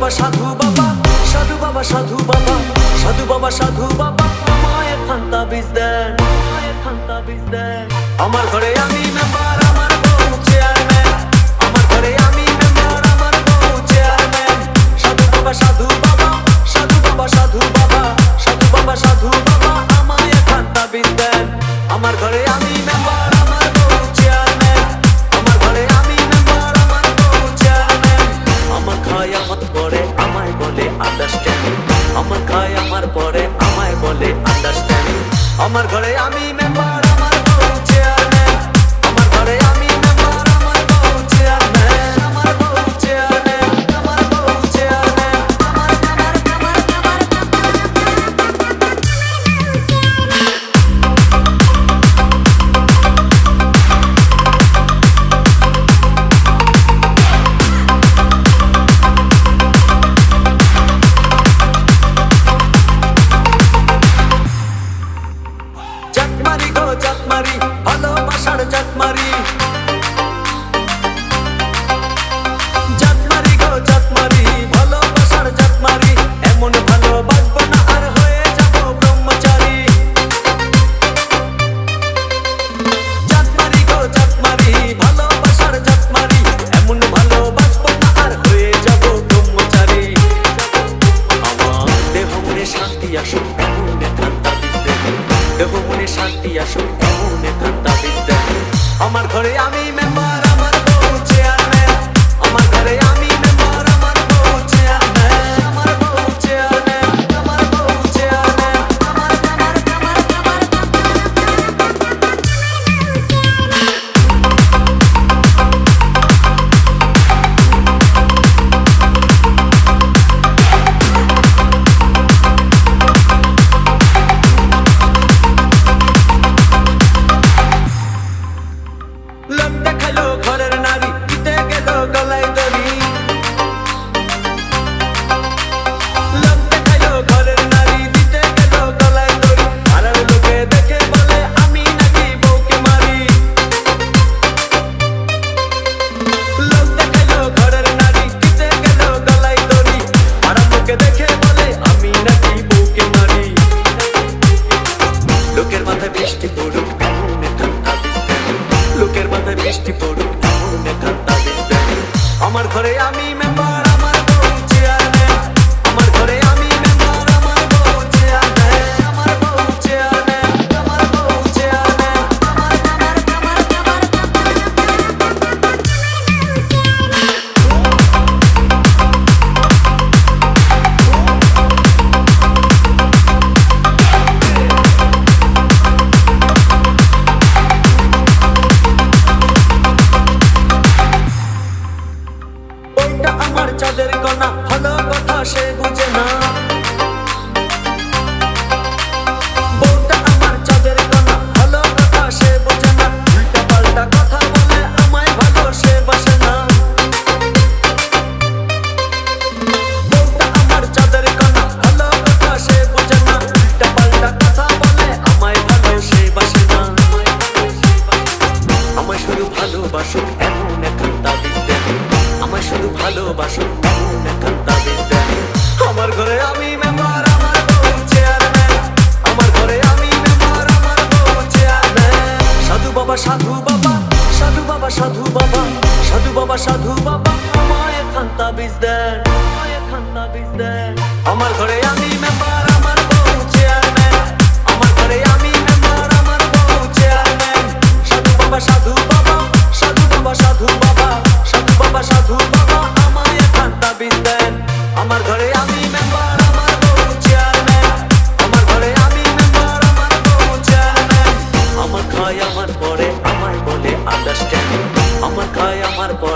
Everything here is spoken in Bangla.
বাবা সাধু বাবা, সাধু বাবা সাধু বাবা, সাধু বাবা সাধু বাবা আমায় খান্তা বীজ দেন, খান্তা বীজ দেন। আমার ঘরে আমি মেম্বার, আমার বউ চেয়ারম্যান, আমার ঘরে আমি মেম্বার, আমার বউ চেয়ারম্যান। সাধু বাবা সাধু বাবা, সাধু বাবা সাধু বাবা, সাধু বাবা সাধু বাবা আমায় খান্তা বীজ দেন। আমার ঘরে আমি মেম্বার, আমার বউ চেয়ারম্যান, আমার ঘরে আমি মেম্বার, আমার বউ চেয়ারম্যান। আমার খায় আমার পরে আমায় বলে আন্ডারস্ট্যান্ডিং, আমার খায় আমার পরে আমায় বলে আন্ডারস্ট্যান্ডিং। আমার ঘরে আমি মেম্বার, আমার বউ চেয়ারম্যান, আমার ঘরে আমি মেম্বার, আমার বউ চেয়ারম্যান, আমার বউ চেয়ারম্যান, আমার বউ চেয়ারম্যান, আমার চাকমারি গো চাকমারি, ভালোবাসার চাকমারি, চাকমারি গো চাকমারি, ভালোবাসার চাকমারি। এমন ভালোবাসবো না আর হয়ে যাবো ব্রহ্মচারী। চাকমারি গো চাকমারি, ভালোবাসার চাকমারি, এমন ভালোবাসবো না আর হয়ে যাবো ব্রহ্মচারী। আমার দেহ মনে শান্তি আসুক এমন খান্তা বীজ দেন, দেহ মনে শান্তি আসুক এমন খান্তা বীজ দেন। আমার ঘরে আমি মেম্বার, আমার বউ চেয়ারম্যান, আমার ঘরে আমি মেম্বার, আমার বউ চেয়ারম্যান, আমার বউ চেয়ারম্যান, আমার বউ চেয়ারম্যান, আমার লোক দেখালো ঘরের নারী, দিতে গেল গলায় দড়ি। লোক দেখালো ঘরের নারী, দিতে গেল গলায় দড়ি। পাড়ার লোকে দেখে বলে আমি নাকি বউকে মারি। লোক দেখালো ঘরের নারী, দিতে গেল গলায় দড়ি। পাড়ার লোকে দেখে বলে আমি নাকি বউকে মারি। লোকের মাথায় বৃষ্টি পড়ুক এমন খান্তা বীজ দেন, লোকের মাথায় বৃষ্টি পড়ুক এমন খান্তা বীজ দেন। আমার ঘরে আমি মেম্বার, আমার বউ চেয়ারম্যান, আমার ঘরে আমি মেম্বার, আমার বউ চেয়ারম্যান, আমার বউ চেয়ারম্যান, আমার বউ চেয়ারম্যান, আমার ওইটা আমার চাঁদের কণা, ভালো কথা সে বুঝে না। বউটা আমার চাঁদের কণা, ভালো কথা সে বোঝে না। উল্টা পাল্টা কথা বলে আমায় ভালো সে বাসে না। বউটা আমার চাঁদের কণা, ভালো কথা সে বোঝে না। উল্টা পাল্টা কথা বলে আমায় ভালো সে বাসে না। আমায় শুধু ভালোবাসুক এমন খান্তা বীজ দেন, আমায় শুধু ভালোবাসুক এমন খান্তা বীজ দেন। আমার ঘরে আমি মেম্বার, আমার বউ চেয়ারম্যান, আমার ঘরে আমি মেম্বার, আমার বউ চেয়ারম্যান। সাধু বাবা সাধু বাবা, সাধু বাবা সাধু বাবা, সাধু বাবা সাধু বাবা আমায় খান্তা বীজ দেন, আমায় খান্তা বীজ দেন। আমার ঘরে আমি মেম্বার, আমার বউ চেয়ারম্যান, আমার ঘরে আমি মেম্বার, আমার বউ চেয়ারম্যান। সাধু বাবা সাধু বাবা, সাধু বাবা সাধু বাবা, সাধু বাবা সাধু বাবা আমায় খান্তা বীজ দেন। আমার ঘরে আমি মেম্বার, আমার বউ চেয়ারম্যান, আমার ঘরে আমি মেম্বার, আমার বউ চেয়ারম্যান। আমার খায় আমার পরে আমায় বলে আন্ডারস্ট্যান্ডিং, আমার খায় আমার পরে